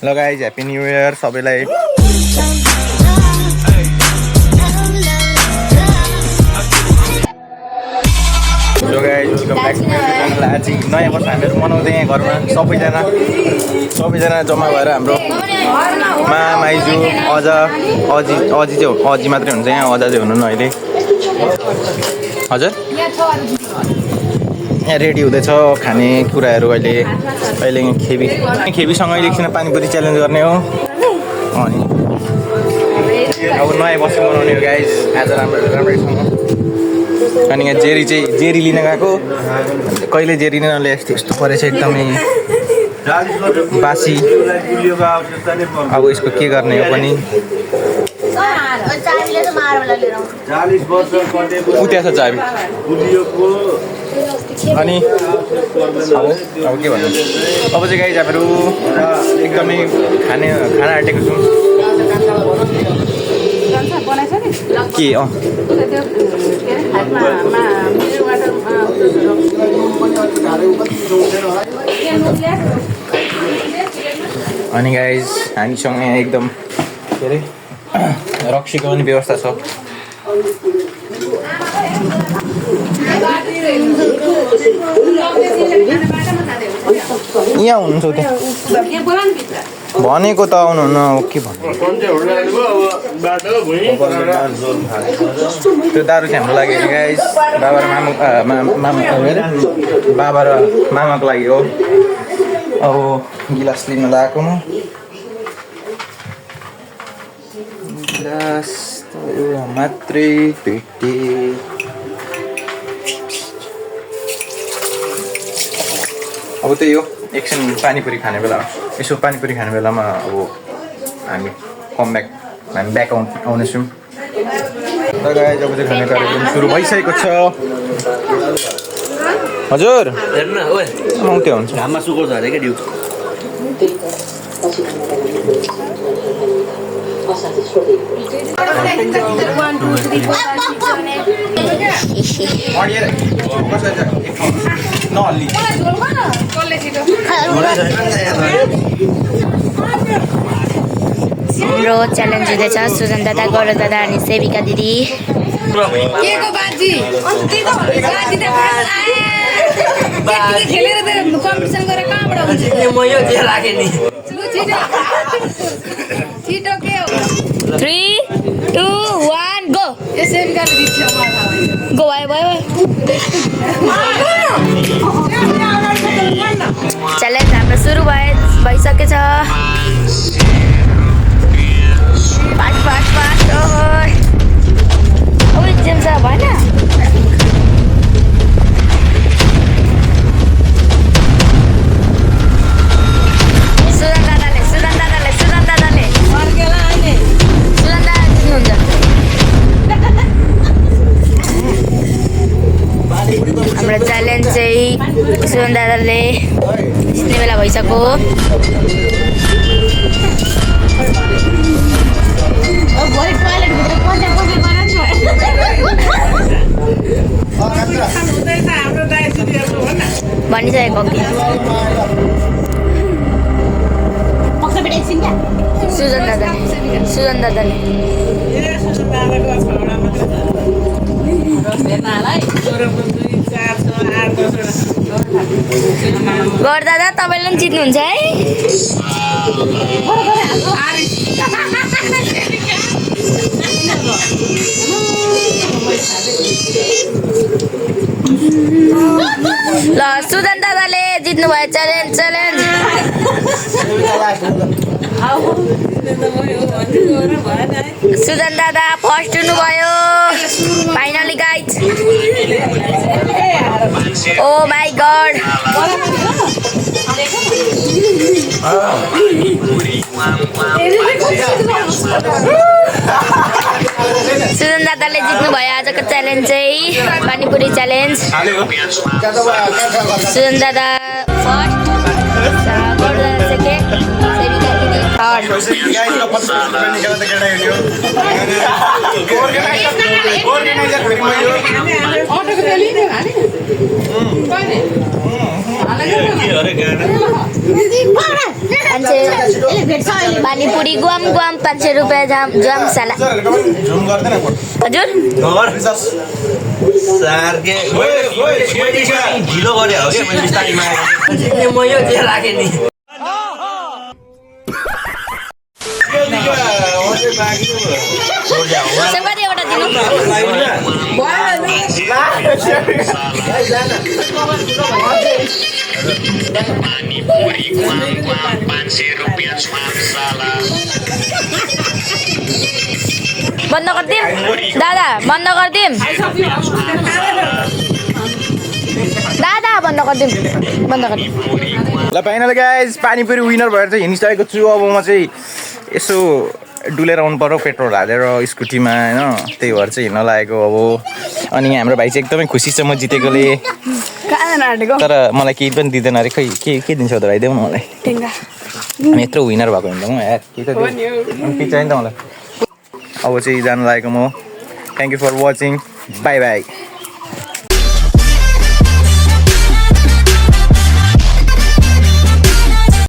ल guys happy new year सबैलाई। Hello guys welcome back to मेरो च्यानल। आज नयाँ वर्ष हामीहरू मनाउँदै यहाँ घरमा सबैजना जम्मा भएर हाम्रो माइजू अजी मात्रै हुन्छ यहाँ, अजा चाहिँ हुनुहुन्न अहिले। हजुर यहाँ रेडी हुँदैछ खाने कुराहरू। अहिले खेबीसँग एकछिन पानीपुरी च्यालेन्ज गर्ने हो। अनि अब नयाँ वर्ष मनाउने हो गाइज आज राम्रैसँग। अनि यहाँ जेरी लिन गएको, कहिले जेरी नल्याए यस्तो परेछ एकदमै बासी। अब यसको के गर्ने हो पनि। उता छ चाबी। अनि अब के भन्नु, अब चाहिँ गाइज हामीहरू एकदमै खाना आँटेको छौँ। के अनि गाइज हामीसँग यहाँ एकदम के अरे रक्सीको पनि व्यवस्था छ। यहाँ हुनुहुन्छ त्यहाँ भनेको त आउनुहुन्न। के भन्नु, त्यो दारू चाहिँ हाम्रो लागि गाइस, बाबा र मामाको लागि हो। अब गिलास लिन लगाएको म। गिलास त एउटा मात्रै भेटे। अब त्यही हो, एकछिन पानीपुरी खाने बेला, यसो पानीपुरी खाने बेलामा अब हामी ब्याक आउनेछौँ। र गाइज अब चाहिँ खाने कार्यक्रम सुरु भइसकेको छ। हजुर आउँथ्यो हुन्छ। घाममा सुकाउँछ अरे क्या ड्यु। हाम्रो च्यालेन्ज हुँदैछ। सुजन दादा, गौरव दादा अनि सेविका दिदी। Three, two, one, go! Go, भयो। च्यालेन्ज हाम्रो सुरु भइसकेछ। फास्ट अब जेम्स भएन। सुजन दादाले जित्नुहुन्छ। हाम्रो च्यालेन्ज चाहिँ सुजन दादाले जित्ने बेला भइसक्यो। भनिसकेको सुजन दादाले गौर दादा तपाईँले पनि जित्नुहुन्छ है। ल सुजन दादाले जित्नुभयो च्यालेन्ज। सुजन दादा फर्स्ट हुनुभयो finally guys. Oh my God, Sujan दादाले जित्नुभयो आजको च्यालेन्ज चाहिँ पानीपुरी च्यालेन्ज। सुजन दादा फर्स्ट, गौर दादा सेकेन्ड, सेविका दिदी थर्ड। पानीपुरी गुवाम 500 रुपियाँ जाम साला झुम गर्दैन हजुर ढिलो गरे हो कि मैले बिस्तारैमा म यो जे राखेँ नि संगति एउटा दिनु बन्द गरिदिम दादा बन्द गरिदिम दादा बन्द गरिदिम ल फाइनल गाइज पानीपुरी विनर भएर चाहिँ हिँडिसकेको छु अब म चाहिँ यसो डुलेर आउनु पर्यो पेट्रोल हालेर स्कुटीमा होइन त्यही भएर चाहिँ हिँड्न लागेको अब अनि हाम्रो भाइ चाहिँ एकदमै खुसी छ म जितेकोले तर मलाई केही पनि दिँदैन अरे खै के दिन्छ त भाइ देऊ न मलाई अनि यत्रो विनर भएको हुन्छ म यार के त चाहियो नि त मलाई अब चाहिँ जानु लागेको म thank you for watching bye by